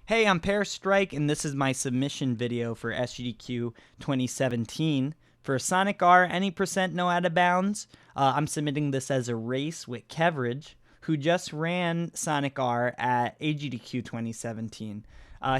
Hey, I'm Pear Strike, and this is my submission video for SGDQ 2017. For Sonic R, any percent no out of bounds, I'm submitting this as a race with Keveridge, who just ran Sonic R at AGDQ 2017.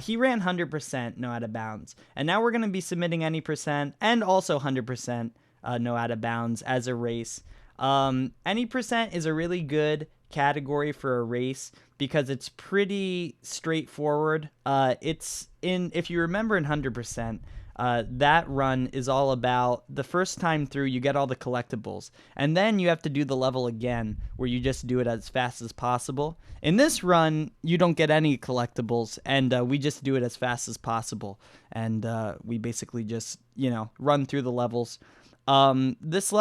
He ran 100% no out of bounds, and now we're going to be submitting any percent and also 100% no out of bounds as a race. Any percent is a really good category for a race because it's pretty straightforward. If you remember in 100%, that run is all about the first time through you get all the collectibles, and then you have to do the level again where you just do it as fast as possible. In this run, you don't get any collectibles, and we just do it as fast as possible, and we basically just run through the levels. This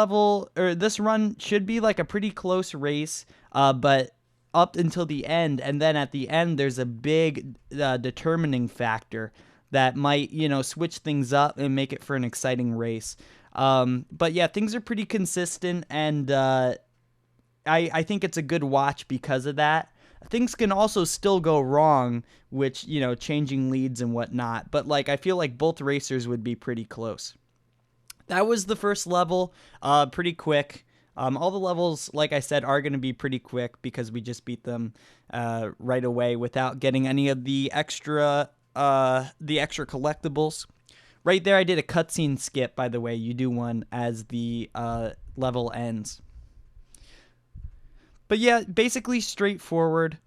run should be like a pretty close race, but up until the end, and then at the end there's a big determining factor that might switch things up and make it for an exciting race. But yeah, things are pretty consistent, and I think it's a good watch because of that. Things can also still go wrong, which changing leads and whatnot, but I feel like both racers would be pretty close. That was the first level, pretty quick. All the levels, like I said, are going to be pretty quick because we just beat them right away without getting any of the extra collectibles. Right there, I did a cutscene skip, by the way. You do one as the level ends. But yeah, basically straightforward.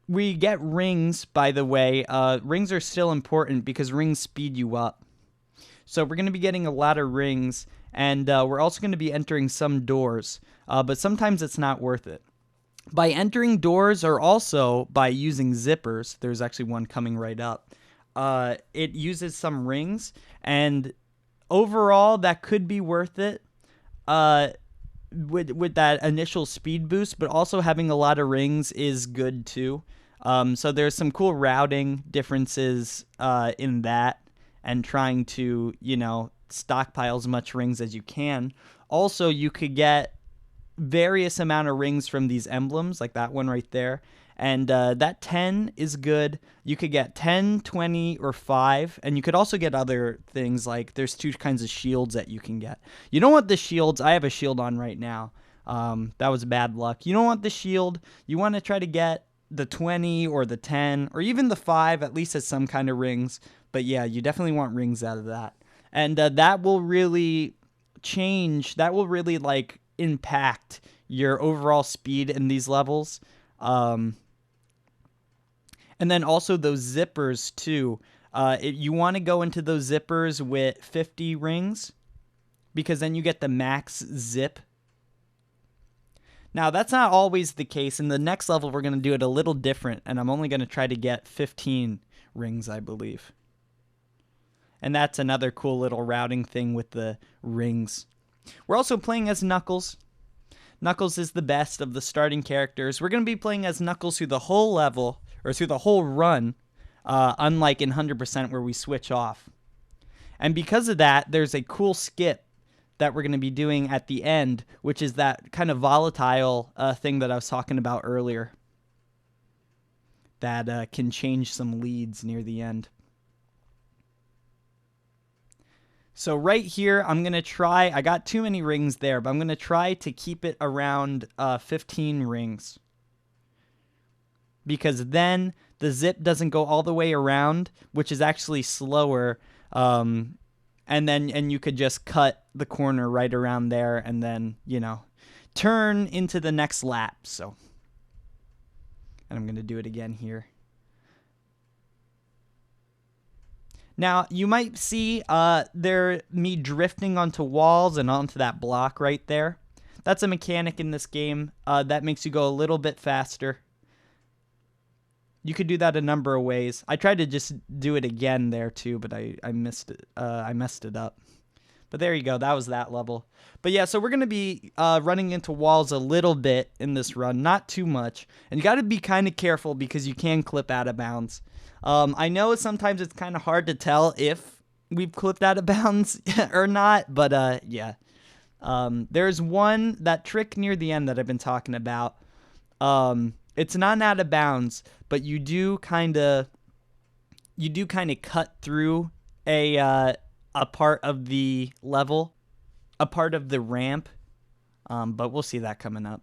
We get rings, by the way. Rings are still important because rings speed you up. So we're going to be getting a lot of rings, and we're also going to be entering some doors, but sometimes it's not worth it. By entering doors, or also by using zippers, there's actually one coming right up, it uses some rings, and overall that could be worth it with that initial speed boost, but also having a lot of rings is good too. So there's some cool routing differences in that, and trying to, stockpile as much rings as you can. Also, you could get various amount of rings from these emblems, like that one right there. And that 10 is good. You could get 10, 20, or 5. And you could also get other things, like there's 2 kinds of shields that you can get. You don't want the shields. I have a shield on right now. That was bad luck. You don't want the shield. You want to try to get the 20 or the 10 or even the 5, at least as some kind of rings. But yeah, you definitely want rings out of that. And that will really change, that will really impact your overall speed in these levels. And then also those zippers too. You want to go into those zippers with 50 rings because then you get the max zip. Now, that's not always the case. In the next level, we're going to do it a little different, and I'm only going to try to get 15 rings, I believe. And that's another cool little routing thing with the rings. We're also playing as Knuckles. Knuckles is the best of the starting characters. We're going to be playing as Knuckles through the whole level, or through the whole run, unlike in 100% where we switch off. And because of that, there's a cool skip that we're going to be doing at the end, which is that kind of volatile thing that I was talking about earlier that can change some leads near the end. So right here, I'm going to try, I got too many rings there, but I'm going to try to keep it around 15 rings. Because then the zip doesn't go all the way around, which is actually slower. And you could just cut the corner right around there and then, turn into the next lap. So, and I'm going to do it again here. Now, you might see me drifting onto walls and onto that block right there. That's a mechanic in this game that makes you go a little bit faster. You could do that a number of ways. I tried to just do it again there too, but I missed it. I messed it up. But there you go. That was that level. But yeah, so we're going to be running into walls a little bit in this run. Not too much. And you got to be kind of careful because you can clip out of bounds. I know sometimes it's kind of hard to tell if we've clipped out of bounds or not. But yeah. There's that trick near the end that I've been talking about. it's not out of bounds, but you do kind of cut through a part of the level, a part of the ramp, but we'll see that coming up.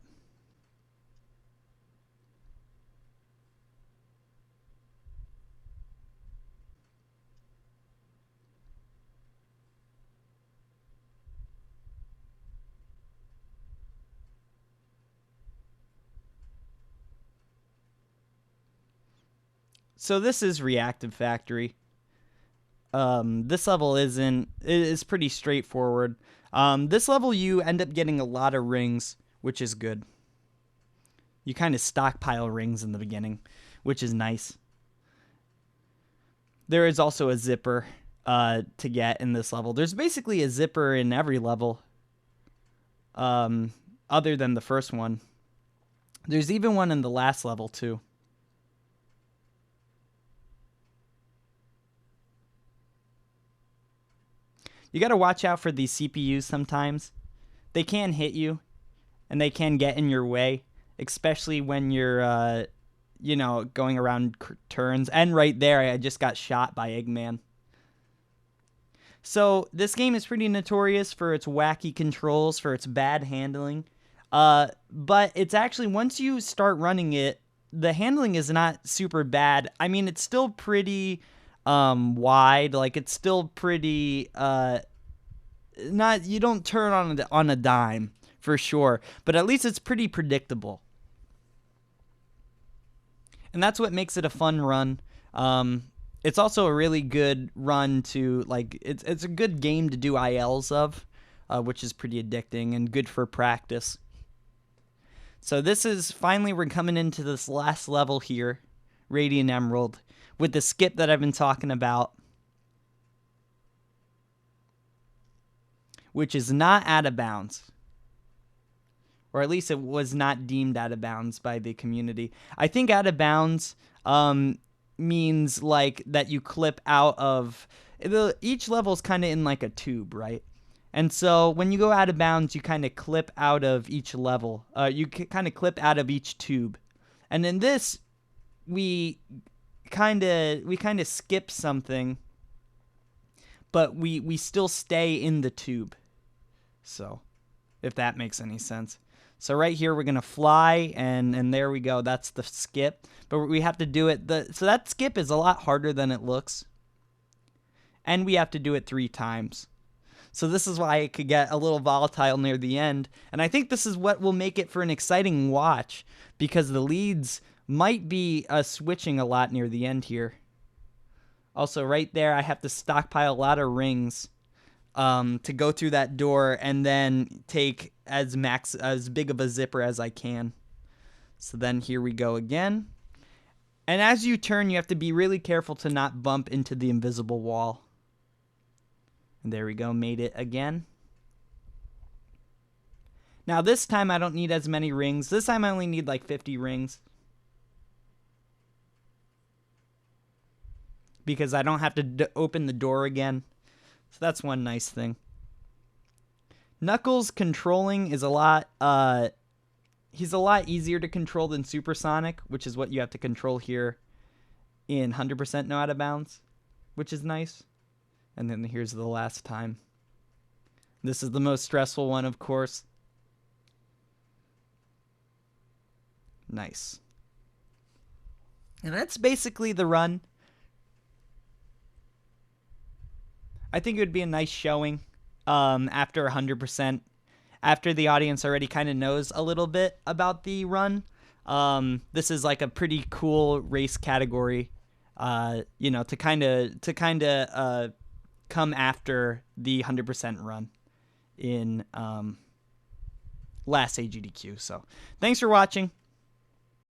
So this is Reactive Factory. This level is pretty straightforward. This level you end up getting a lot of rings, which is good. You kind of stockpile rings in the beginning, which is nice. There is also a zipper to get in this level. There's basically a zipper in every level, other than the first one. There's even one in the last level too. You got to watch out for these CPUs sometimes. They can hit you, and they can get in your way, especially when you're, going around turns. And right there, I just got shot by Eggman. So this game is pretty notorious for its wacky controls, for its bad handling. But it's actually, once you start running it, the handling is not super bad. I mean, it's still pretty wide. Like, it's still pretty you don't turn on a dime for sure, but at least it's pretty predictable. And that's what makes it a fun run. It's also a really good run to, like, it's a good game to do ILs of, which is pretty addicting and good for practice. So this is, finally we're coming into this last level here, Radiant Emerald, with the skip that I've been talking about, which is not out of bounds. Or at least it was not deemed out of bounds by the community. I think out of bounds means like that you clip out of... Each level's kind of in like a tube, right? And so when you go out of bounds, you kind of clip out of each level. You kind of clip out of each tube. And in this, we kind of skip something, but we still stay in the tube. So, if that makes any sense. So right here, we're going to fly, and there we go. That's the skip. But we have to do it. So that skip is a lot harder than it looks. And we have to do it 3 times. So this is why it could get a little volatile near the end. And I think this is what will make it for an exciting watch, because the leads might be switching a lot near the end here. Also, right there, I have to stockpile a lot of rings to go through that door and then take as big of a zipper as I can. So then here we go again. And as you turn, you have to be really careful to not bump into the invisible wall. And there we go, made it again. Now this time I don't need as many rings. This time I only need like 50 rings. Because I don't have to open the door again. So that's one nice thing. Knuckles controlling is a lot, he's a lot easier to control than Supersonic, which is what you have to control here in 100% no out of bounds, which is nice. And then here's the last time. This is the most stressful one, of course. Nice. And that's basically the run. I think it would be a nice showing after 100%, after the audience already kind of knows a little bit about the run. This is like a pretty cool race category, to kind of come after the 100% run in last GDQ. So thanks for watching.